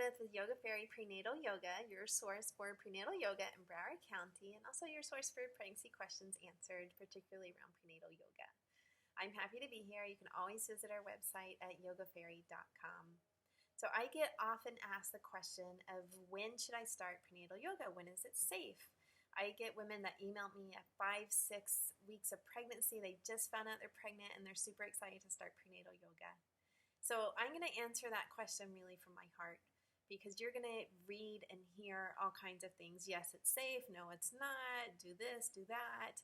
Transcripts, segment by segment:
Elizabeth with Yogfairy Prenatal Yoga, your source for prenatal yoga in Broward County, and also your source for pregnancy questions answered, particularly around prenatal yoga. I'm happy to be here. You can always visit our website at yogafairy.com. So I get often asked the question of when should I start prenatal yoga? When is it safe? I get women that email me at 5-6 weeks of pregnancy. They just found out they're pregnant and they're super excited to start prenatal yoga. So I'm going to answer that question really from my heart, because you're going to read and hear all kinds of things. Yes, it's safe. No, it's not. Do this, do that.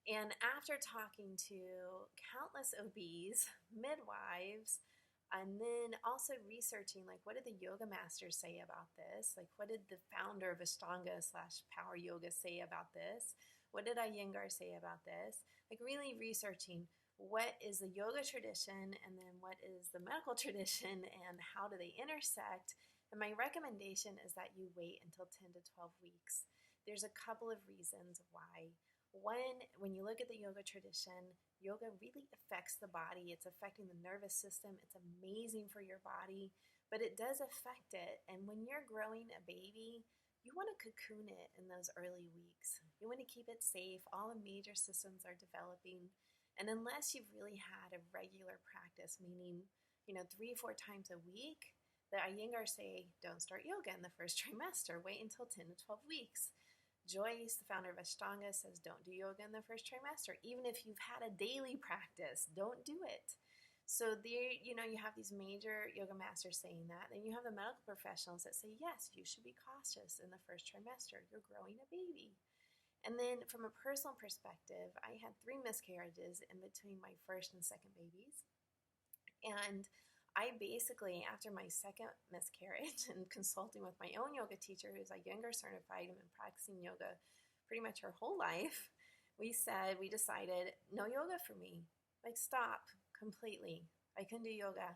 And after talking to countless OBs, midwives, and then also researching, like, what did the yoga masters say about this? Like, what did the founder of Ashtanga / Power Yoga say about this? What did Iyengar say about this? Like, really researching what is the yoga tradition and then what is the medical tradition and how do they intersect. And my recommendation is that you wait until 10 to 12 weeks. There's a couple of reasons why. One, when you look at the yoga tradition, yoga really affects the body. It's affecting the nervous system. It's amazing for your body, but it does affect it. And when you're growing a baby, you want to cocoon it in those early weeks. You want to keep it safe. All the major systems are developing. And unless you've really had a regular practice, meaning, 3-4 times a week, the Iyengar say, don't start yoga in the first trimester. Wait until 10 to 12 weeks. Joyce, the founder of Ashtanga, says don't do yoga in the first trimester. Even if you've had a daily practice, don't do it. So there, you have these major yoga masters saying that. Then you have the medical professionals that say, yes, you should be cautious in the first trimester. You're growing a baby. And then from a personal perspective, I had 3 miscarriages in between my first and second babies. And I basically, after my second miscarriage and consulting with my own yoga teacher, who's Iyengar certified and been practicing yoga pretty much her whole life, we decided, no yoga for me. Like, stop completely. I couldn't do yoga.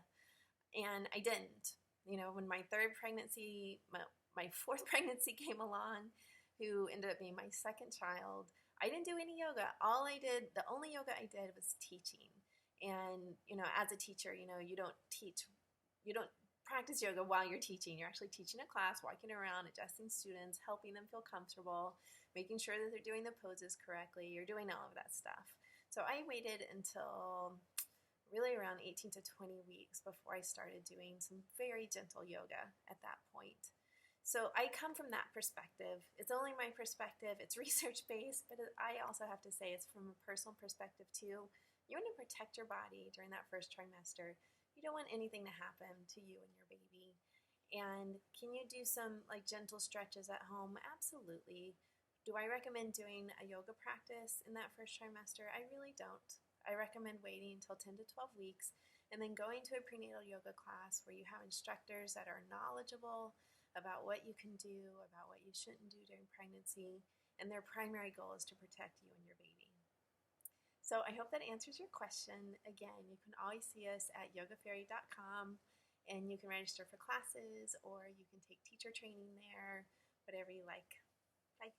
And I didn't. When my third pregnancy, my fourth pregnancy came along, who ended up being my second child, I didn't do any yoga. The only yoga I did was teaching. And, as a teacher, you don't practice yoga while you're teaching. You're actually teaching a class, walking around, adjusting students, helping them feel comfortable, making sure that they're doing the poses correctly. You're doing all of that stuff. So I waited until really around 18 to 20 weeks before I started doing some very gentle yoga at that point. So I come from that perspective. It's only my perspective. It's research-based, but I also have to say it's from a personal perspective too. You want to protect your body during that first trimester. You don't want anything to happen to you and your baby. And can you do some gentle stretches at home? Absolutely. Do I recommend doing a yoga practice in that first trimester? I really don't. I recommend waiting until 10 to 12 weeks and then going to a prenatal yoga class where you have instructors that are knowledgeable about what you can do, about what you shouldn't do during pregnancy, and their primary goal is to protect you and your baby. So I hope that answers your question. Again, you can always see us at yogafairy.com, and you can register for classes, or you can take teacher training there, whatever you like. Bye.